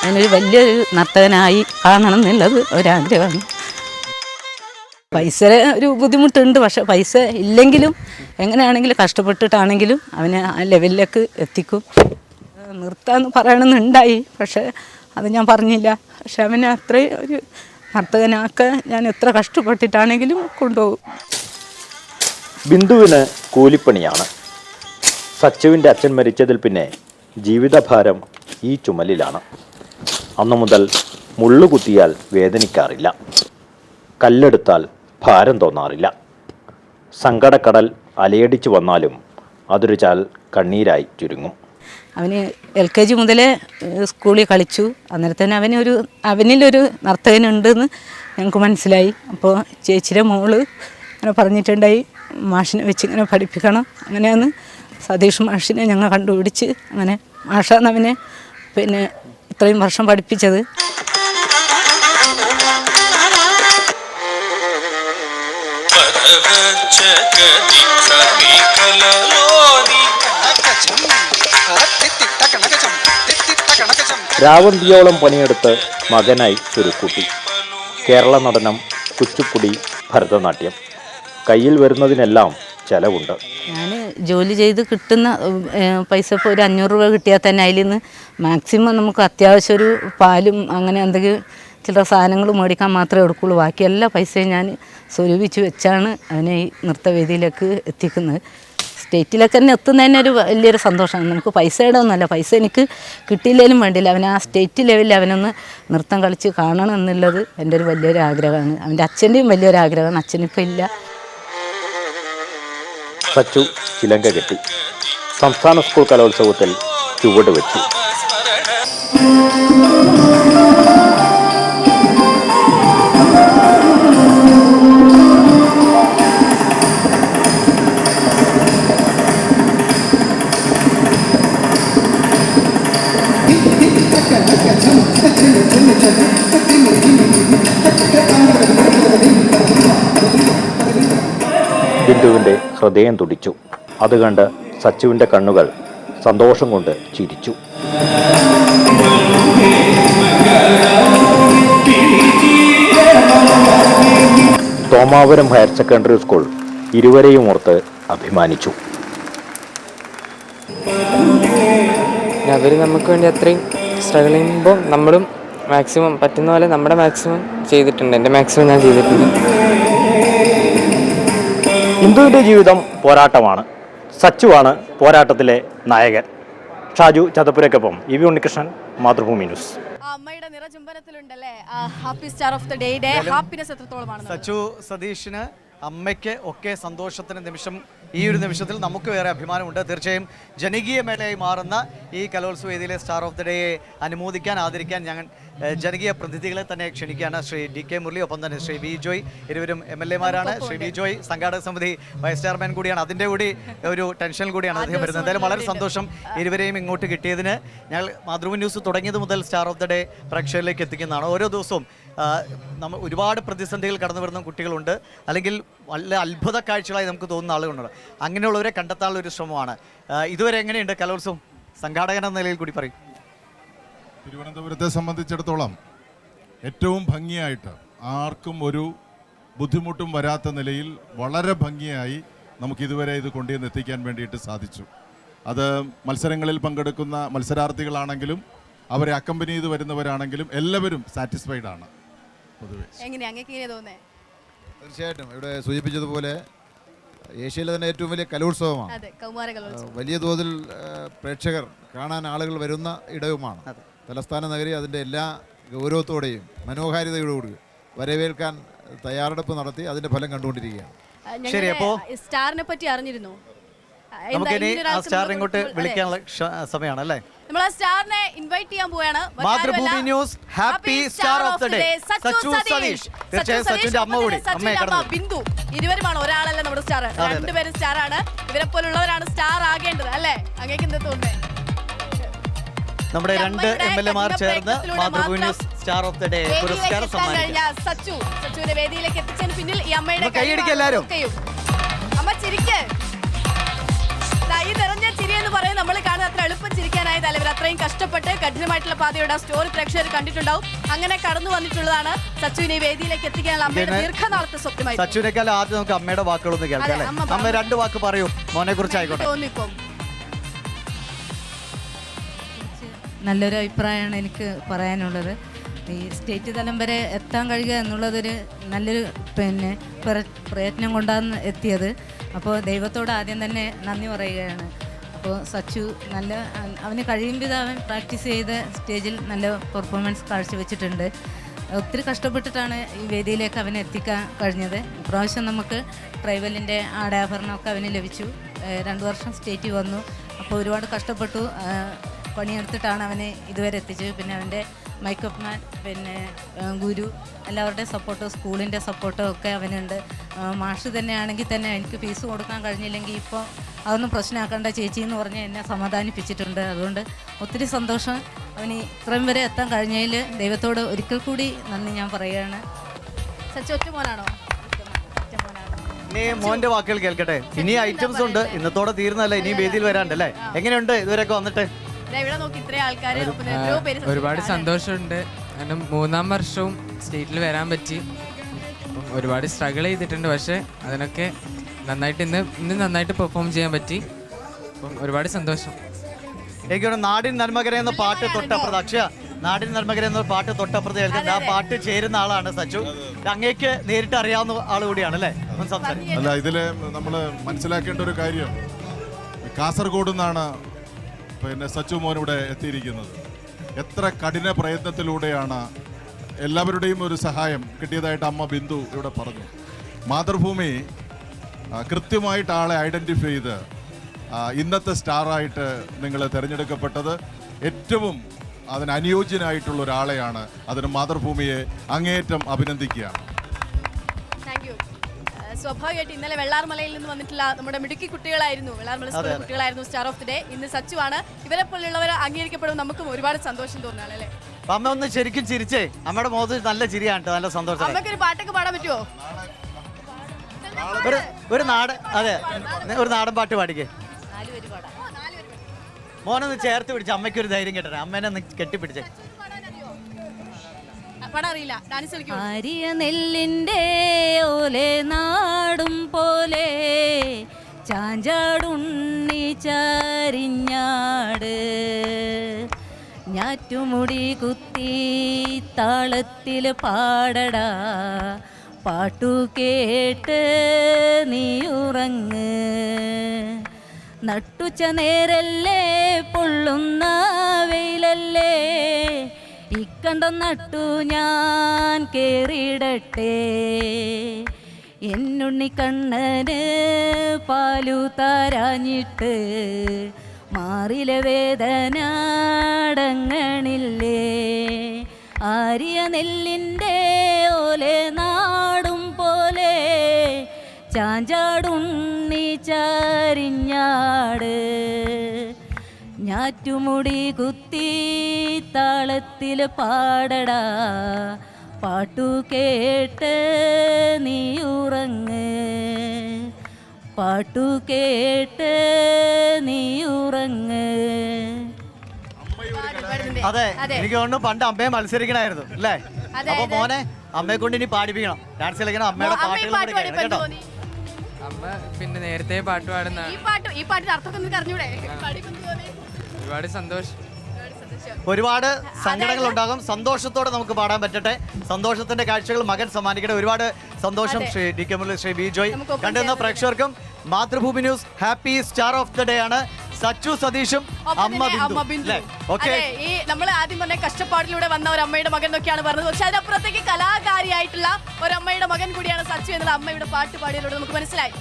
അതിനൊരു വലിയൊരു നർത്തകനായി കാണണം എന്നുള്ളത് ഒരാഗ്രഹമാണ്. പൈസ ഒരു ബുദ്ധിമുട്ടുണ്ട്, പക്ഷെ പൈസ ഇല്ലെങ്കിലും എങ്ങനെയാണെങ്കിലും കഷ്ടപ്പെട്ടിട്ടാണെങ്കിലും അവനെ ആ ലെവലിലേക്ക് എത്തിക്കും. നിർത്താമെന്ന് പറയണമെന്നുണ്ടായി, പക്ഷേ അത് ഞാൻ പറഞ്ഞില്ല. പക്ഷെ അവനെ അത്രയും ഒരു നർത്തകനാക്കാൻ ഞാൻ എത്ര കഷ്ടപ്പെട്ടിട്ടാണെങ്കിലും കൊണ്ടുപോകും. ബിന്ദുവിന് കൂലിപ്പണിയാണ്. സച്ചുവിൻ്റെ അച്ഛൻ മരിച്ചതിൽ പിന്നെ ജീവിതഭാരം ഈ ചുമലിലാണ്. അന്നു മുതൽ മുള്ളുകുത്തിയാൽ വേദനിക്കാറില്ല, കല്ലെടുത്താൽ ഭാരം തോന്നാറില്ല. സങ്കടക്കടൽ അലയടിച്ചു വന്നാലും അതൊരു ചാൽ കണ്ണീരായി ചുരുങ്ങും. അവന് LKG മുതലേ സ്കൂളിൽ കളിച്ചു. അന്നേരം തന്നെ അവനിലൊരു നർത്തകനുണ്ടെന്ന് ഞങ്ങൾക്ക് മനസ്സിലായി. അപ്പോൾ ചേച്ചിയുടെ മോള് അങ്ങനെ പറഞ്ഞിട്ടുണ്ടായി, മാഷിനെ വെച്ച് ഇങ്ങനെ പഠിപ്പിക്കണം. അങ്ങനെയാണ് സതീഷ് മാഷിനെ ഞങ്ങൾ കണ്ടുപിടിച്ച് അങ്ങനെ മാഷാണ് അവനെ പിന്നെ ഇത്രയും വർഷം പഠിപ്പിച്ചത്. രാവന്തിയോളം പണിയെടുത്ത് മകനായി ചുരുക്കൂട്ടി. കേരള നടനം, കുച്ചിപ്പുടി, ഭരതനാട്യം, കയ്യിൽ വരുന്നതിനെല്ലാം ചെലവുണ്ട്. ഞാൻ ജോലി ചെയ്ത് കിട്ടുന്ന പൈസ ഇപ്പോൾ ഒരു 500 രൂപ കിട്ടിയാൽ തന്നെ അതിൽ നിന്ന് മാക്സിമം നമുക്ക് അത്യാവശ്യം ഒരു പാലും അങ്ങനെ എന്തെങ്കിലും ചില സാധനങ്ങൾ മേടിക്കാൻ മാത്രമേ എടുക്കുള്ളൂ. ബാക്കി എല്ലാ പൈസയും ഞാൻ സ്വരൂപിച്ച് വെച്ചാണ് അവനെ ഈ നൃത്തവേദിയിലേക്ക് എത്തിക്കുന്നത്. സ്റ്റേറ്റിലൊക്കെ തന്നെ എത്തുന്നതിന് ഒരു വലിയൊരു സന്തോഷമാണ്. നമുക്ക് പൈസയുടെ ഒന്നുമല്ല, പൈസ എനിക്ക് കിട്ടിയില്ലെങ്കിലും വേണ്ടിയില്ല, അവൻ ആ സ്റ്റേറ്റ് ലെവലിൽ അവനൊന്ന് നൃത്തം കളിച്ച് കാണണം എന്നുള്ളത് എൻ്റെ ഒരു വലിയൊരു ആഗ്രഹമാണ്. അവൻ്റെ അച്ഛൻ്റെയും വലിയൊരു ആഗ്രഹമാണ്. അച്ഛനിപ്പോൾ ഇല്ല. സച്ചു ചിലങ്ക കെട്ടി സംസ്ഥാന സ്കൂൾ കലോത്സവത്തിൽ ചുവട് വെച്ചു. ബിന്ദുവിൻ്റെ ഹൃദയം തുടിച്ചു. അത് കണ്ട് സച്ചുവിൻ്റെ കണ്ണുകൾ സന്തോഷം കൊണ്ട് ചിരിച്ചു. തോമാപുരം ഹയർ സെക്കൻഡറി സ്കൂൾ ഇരുവരെയും ഓർത്ത് അഭിമാനിച്ചു. അവർ നമുക്ക് വേണ്ടി അത്രയും സ്ട്രഗിൾ ചെയ്യുമ്പോൾ നമ്മളും മാക്സിമം പറ്റുന്ന പോലെ നമ്മുടെ മാക്സിമം ചെയ്തിട്ടുണ്ട്. എൻ്റെ മാക്സിമം ഞാൻ ചെയ്തിട്ടുണ്ട്. ബിന്ദുവിൻ്റെ ജീവിതം പോരാട്ടമാണ്. സച്ചുവാണ് പോരാട്ടത്തിലെ നായകൻ. ഷാജു ചതപ്പുരക്കൊപ്പം EV ഉണ്ണികൃഷ്ണൻ, മാതൃഭൂമി ന്യൂസ്. അമ്മയുടെ നിറചുംബനത്തിലുണ്ടല്ലേ happy star of the day happiness എത്രത്തോളമാണ്? സച്ചു സതീഷിന് അമ്മയ്ക്ക് ഒക്കെ സന്തോഷത്തിന് നിമിഷം. ഈ ഒരു നിമിഷത്തിൽ നമുക്ക് വേറെ അഭിമാനമുണ്ട്. തീർച്ചയായും ജനകീയ മേളയായി മാറുന്ന ഈ കലോത്സവ വേദിയിലെ സ്റ്റാർ ഓഫ് ദ ഡേയെ അനുമോദിക്കാൻ, ആദരിക്കാൻ ഞങ്ങൾ ജനകീയ പ്രതിനിധികളെ തന്നെ ക്ഷണിക്കുകയാണ്. ശ്രീ DK മുരളി, ഒപ്പം തന്നെ ശ്രീ വി ജോയ്, ഇരുവരും MLA-മാരാണ്. ശ്രീ വി ജോയ് സംഘാടക സമിതി വൈസ് ചെയർമാൻ കൂടിയാണ്. അതിൻ്റെ കൂടി ഒരു ടെൻഷൻ കൂടിയാണ് അദ്ദേഹം വരുന്നത്. എന്തായാലും വളരെ സന്തോഷം ഇരുവരെയും ഇങ്ങോട്ട് കിട്ടിയതിന്. ഞങ്ങൾ മാതൃഭൂമി ന്യൂസ് തുടങ്ങിയത് മുതൽ സ്റ്റാർ ഓഫ് ദ ഡേ പ്രേക്ഷകരിലേക്ക് എത്തിക്കുന്നതാണ്. ഓരോ ദിവസവും നമ്മൾ ഒരുപാട് പ്രതിസന്ധികൾ കടന്നു വരുന്ന കുട്ടികളുണ്ട്, അല്ലെങ്കിൽ നല്ല അത്ഭുത കാഴ്ചകളായി നമുക്ക് തോന്നുന്ന ആളുകളുണ്ട്. അങ്ങനെയുള്ളവരെ കണ്ടെത്താനുള്ള ഒരു ശ്രമമാണ്. ഇതുവരെ എങ്ങനെയുണ്ട് കലോത്സവം? സംഘാടകൻ എന്ന നിലയിൽ കൂടി പറയും. തിരുവനന്തപുരത്തെ സംബന്ധിച്ചിടത്തോളം ഏറ്റവും ഭംഗിയായിട്ട്, ആർക്കും ഒരു ബുദ്ധിമുട്ടും വരാത്ത നിലയിൽ വളരെ ഭംഗിയായി നമുക്കിതുവരെ ഇത് കൊണ്ടുവന്ന് എത്തിക്കാൻ വേണ്ടിയിട്ട് സാധിച്ചു. അത് മത്സരങ്ങളിൽ പങ്കെടുക്കുന്ന മത്സരാർത്ഥികളാണെങ്കിലും അവരെ അക്കമ്പനി ചെയ്ത് വരുന്നവരാണെങ്കിലും എല്ലാവരും സാറ്റിസ്ഫൈഡ് ആണ്. പൊതുവെ തീർച്ചയായിട്ടും ഇവിടെ സൂചിപ്പിച്ചതുപോലെ ഏഷ്യയിലെ തന്നെ ഏറ്റവും വലിയ കലോത്സവമാണ്. വലിയ തോതിൽ പ്രേക്ഷകർ കാണാൻ ആളുകൾ വരുന്ന ഇടവുമാണ്. തലസ്ഥാന നഗരി അതിൻ്റെ എല്ലാ ഗൗരവത്തോടെയും മനോഹാരിതയോടുകൂടി വരവേൽക്കാൻ തയ്യാറെടുപ്പ് നടത്തി അതിന്റെ ഫലം കണ്ടുകൊണ്ടിരിക്കുകയാണ്. ശരി, അപ്പോൾ സ്റ്റാറിനെ പറ്റി അറിഞ്ഞിരുന്നു? നമുക്കിനി ആ സ്റ്റാർ ഇങ്ങോട്ട് വിളിക്കാനുള്ള സമയമാണ് അല്ലേ? നമ്മൾ ആ സ്റ്റാറിനെ ഇൻവൈറ്റ് ചെയ്യാൻ പോവാണ്. Mathrubhumi news happy star of the day Sachu Satheesh. തീർച്ചയായും സച്ചുവിന്റെ അമ്മ കൂടി, അമ്മ ബിന്ദു, ഇരുവരുമാണ്. ഒരാളല്ല നമ്മുടെ സ്റ്റാർ, രണ്ടുപേരും സ്റ്റാർ ആണ്. ഇവരെ പോലുള്ളവരാണ് സ്റ്റാർ ആകേണ്ടത് അല്ലേ? അങ്ങേക്ക് എന്താ തോന്നുന്നത്? നമ്മുടെ ഈ 2 അമ്മയുടെ MLA മാർ ചേർന്ന് കഠിന മാതൃഭൂമി പ്രയത്നത്തിലൂടെ news star of the day വേദിയിലേക്ക് പുരസ്കാരം എത്താൻ കഴിഞ്ഞ സമ്മാനിക്കും. സച്ചുവിനെ വേദിയിലേക്ക് എത്തിച്ചതിന് പിന്നിൽ ഈ അമ്മയുടെ അപ്പൊ കൈയടിക്ക് എല്ലാവരും. കഴിവും. അമ്മ ചിരിക്ക്. ദാ ഈ നിറഞ്ഞ ചിരി എന്ന് പറയുന്നത് നമ്മൾ കാണുന്നത് അത്ര എളുപ്പം ചിരിക്കാനായ തലവർ അത്രയും കഷ്ടപ്പെട്ട് കഠിനമായിട്ടുള്ള പാതയുടെ സ്റ്റോറി പ്രേക്ഷകർ കണ്ടിട്ടുണ്ടാവും. അങ്ങനെ കടന്നു വന്നിട്ടുള്ളതാണ് സച്ചുവിനെ ഈ വേദിയിലേക്ക് എത്തിക്കാനുള്ള അമ്മയുടെ ദീർഘനാളത്തെ സ്വപ്നമായി സച്ചുവിനേക്കാൾ ആദ്യം നമുക്ക് അമ്മയുടെ വാക്കുകളൊന്ന് കേൾക്കാം അതെ, അല്ലേ? അമ്മ അമ്മ 2 വാക്ക് പറയൂ മോനെ കുറിച്ച് ആയിക്കോട്ടെ. തോന്നിപ്പം നല്ലൊരു അഭിപ്രായമാണ് എനിക്ക് പറയാനുള്ളത്. ഈ സ്റ്റേറ്റ് തലം വരെ എത്താൻ കഴിയുക എന്നുള്ളതൊരു നല്ലൊരു പ്രയത്നം കൊണ്ടാണ് എത്തിയത്. അപ്പോൾ ദൈവത്തോട് ആദ്യം തന്നെ നന്ദി പറയുകയാണ്. അപ്പോൾ സച്ചു അവന് കഴിയും വിധം അവൻ പ്രാക്ടീസ് ചെയ്ത് സ്റ്റേജിൽ നല്ല പെർഫോമൻസ് കാഴ്ചവെച്ചിട്ടുണ്ട്. ഒത്തിരി കഷ്ടപ്പെട്ടിട്ടാണ് ഈ വേദിയിലേക്ക് അവനെ എത്തിക്കാൻ കഴിഞ്ഞത്. ഇപ്രാവശ്യം നമുക്ക് ട്രൈബലിൻ്റെ ആടാഭരണമൊക്കെ അവന് ലഭിച്ചു. 2 വർഷം സ്റ്റേറ്റിൽ വന്നു. അപ്പോൾ ഒരുപാട് കഷ്ടപ്പെട്ടു, പണിയെടുത്തിട്ടാണ് അവനെ ഇതുവരെ എത്തിച്ചത്. പിന്നെ അവൻ്റെ മേക്കപ്പ് മാൻ, ഗുരു, എല്ലാവരുടെയും സപ്പോർട്ടോ സ്കൂളിൻ്റെ സപ്പോർട്ടോ ഒക്കെ അവനുണ്ട്. മാഷ് തന്നെയാണെങ്കിൽ തന്നെ എനിക്ക് ഫീസ് കൊടുക്കാൻ കഴിഞ്ഞില്ലെങ്കിൽ ഇപ്പോൾ അതൊന്നും പ്രശ്നമാക്കേണ്ട ചേച്ചി എന്ന് പറഞ്ഞ് എന്നെ സമാധാനിപ്പിച്ചിട്ടുണ്ട്. അതുകൊണ്ട് ഒത്തിരി സന്തോഷം. അവന് ഇത്രയും വരെ എത്താൻ കഴിഞ്ഞതിൽ ദൈവത്തോട് ഒരിക്കൽ കൂടി നന്ദി ഞാൻ പറയുകയാണ്. സച്ചു ഒറ്റ മോനാണോ? ഇനി മോന്റെ വാക്കുകൾ കേൾക്കട്ടെ. ഇനി ഐറ്റംസ് ഉണ്ട്, ഇന്നത്തോടെ തീർന്നല്ല, ഇനി വേദിയിൽ വരാണ്ടല്ലേ. എങ്ങനെയുണ്ട് ഇതുവരെയൊക്കെ വന്നിട്ട്? ഇവിടെ നോക്കി ഇത്രയും ആൾക്കാർ എത്രയോ പേര് ഒരുപാട് സന്തോഷമുണ്ട്. കാരണം 3-ാം വർഷവും സ്റ്റേറ്റിൽ വരാൻ പറ്റി. അപ്പം ഒരുപാട് സ്ട്രഗിൾ ചെയ്തിട്ടുണ്ട്, പക്ഷേ അതിനൊക്കെ നന്നായിട്ട് ഇന്ന് നന്നായിട്ട് പെർഫോം ചെയ്യാൻ പറ്റി. അപ്പം ഒരുപാട് സന്തോഷം. എനിക്കോട് നാടിൻ നന്മകരെ എന്ന പാട്ട് തൊട്ടപ്പുറത്ത് അക്ഷയ നാടിൻ നന്മകരെ എന്ന പാട്ട് തൊട്ടപ്പുറത്ത് കേൾക്കുന്നത് ആ പാട്ട് ചേരുന്ന ആളാണ് സച്ചു. അങ്ങേക്ക് നേരിട്ട് അറിയാവുന്ന ആൾ കൂടിയാണ് അല്ലേ? അല്ല, ഇതില് നമ്മൾ മനസ്സിലാക്കേണ്ട ഒരു കാര്യം, കാസർഗോഡ് നിന്നാണ് സച്ചു മോൻ ഇവിടെ എത്തിയിരിക്കുന്നത്. എത്ര കഠിന പ്രയത്നത്തിലൂടെയാണ് എല്ലാവരുടെയും ഒരു സഹായം കിട്ടിയതായിട്ട് അമ്മ ബിന്ദു ഇവിടെ പറഞ്ഞു. മാതൃഭൂമി കൃത്യമായിട്ട് ആളെ ഐഡൻറ്റിഫൈ ചെയ്ത് ഇന്നത്തെ സ്റ്റാറായിട്ട് നിങ്ങൾ തിരഞ്ഞെടുക്കപ്പെട്ടത് ഏറ്റവും അതിന് അനുയോജ്യനായിട്ടുള്ള ഒരാളെയാണ്. അതിന് മാതൃഭൂമിയെ അങ്ങേയറ്റം അഭിനന്ദിക്കുകയാണ്. സ്വാഭാവികമായിട്ട് ഇന്നലെ വെള്ളാർമലയിൽ നിന്ന് വന്നിട്ടുള്ള നമ്മുടെ മിടുക്കി കുട്ടികളായിരുന്നു, വെള്ളാർമല സ്കൂളിലെ കുട്ടികളായിരുന്നു സ്റ്റാർ ഓഫ് ദി ഡേ. ഇന്ന് സച്ചുവാണ്. ഇവരെ പോലുള്ളവർ അംഗീകരിക്കപ്പെടും, നമുക്കും ഒരുപാട് സന്തോഷം തോന്നുകയാണ് അല്ലേ? അമ്മ ഒന്ന് ശരിക്കും ചിരിച്ചേ. അമ്മയുടെ മുഖത്ത് നല്ല ചിരിയാണ്, നല്ല സന്തോഷം. അമ്മക്കൊരു പാട്ടൊക്കെ പാടാൻ പറ്റുമോ? ഒരു നാടൻ, അതെ, ഒരു നാടൻ പാട്ട് പാടിക്കേ. മോനൊന്ന് ചേർത്ത് പിടിച്ച് അമ്മയ്ക്കൊരു ധൈര്യം കേട്ടെ. അമ്മേനെ ഒന്ന് കെട്ടിപ്പിടിച്ചേ. ആരിയ നെല്ലിൻ്റെ ഓലെ നാടും പോലെ ചാഞ്ചാടുണ്ണി ചാരിഞ്ഞാട് ഞാറ്റുമുടി കുത്തി താളത്തിൽ പാടടാ പാട്ടു കേട്ട് നീ ഉറങ്ങ് നട്ടുച്ച നേരല്ലേ പൊള്ളുന്ന വെയിലല്ലേ ഇക്കണ്ട നട്ടു ഞാൻ കേറിടട്ടെ എന്നുണ്ണി കണ്ണന് പാലു താരാഞ്ഞിട്ട് മാറിലെ വേദന അടങ്ങണില്ലേ ആരിയ നെല്ലിൻ്റെ ഓലെ നാടും പോലെ ചാഞ്ചാടുണ്ണി ചാരിഞ്ഞാട് ഞാറ്റുമുടി കുത്തി താളത്തിൽ പാടടാ പാട്ടു കേട്ട് നീ ഉറങ്ങ് പാട്ടു കേട്ട് നീ ഉറങ്ങ്. അതെ, എനിക്ക് തോന്നുന്നു പണ്ട് അമ്മയെ മത്സരിക്കണായിരുന്നു അല്ലേ? അപ്പൊ മോനെ അമ്മയെ കൊണ്ട് ഇനി പാടിപ്പിക്കണം, ഡാൻസ് കളിക്കണം, അമ്മയുടെ പാട്ടുകൾ കേട്ടോ. അമ്മ പിന്നെ നേരത്തെ പാട്ട് പാടുന്ന ഈ പാട്ടിന്റെ അർത്ഥമൊക്കെ അറിഞ്ഞൂടെ? ഒരുപാട് സന്തോഷം. ഒരുപാട് സങ്കടങ്ങൾ ഉണ്ടാകും, സന്തോഷത്തോടെ നമുക്ക് പാടാൻ പറ്റട്ടെ. സന്തോഷത്തിന്റെ കാഴ്ചകൾ മകൻ സമ്മാനിക്കട്ടെ. ഒരുപാട് സന്തോഷം Shri D K Murali, Shri B Joy. കണ്ടുന്ന പ്രേക്ഷകർക്കും Mathrubhumi news happy star of the day ആണ് സച്ചു സതീഷും അമ്മ ബിന്ദു. ഈ നമ്മൾ ആദ്യം പറഞ്ഞ കഷ്ടപ്പാടിലൂടെ വന്ന ഒരു അമ്മയുടെ മകൻ എന്നൊക്കെയാണ് പറഞ്ഞത്, പക്ഷെ അതിനപ്പുറത്തേക്ക് കലാകാരിയായിട്ടുള്ള ഒരു അമ്മയുടെ മകൻ കൂടിയാണ് സച്ചു എന്നുള്ള അമ്മയുടെ പാട്ട് പാടിയതിലൂടെ നമുക്ക് മനസ്സിലായി.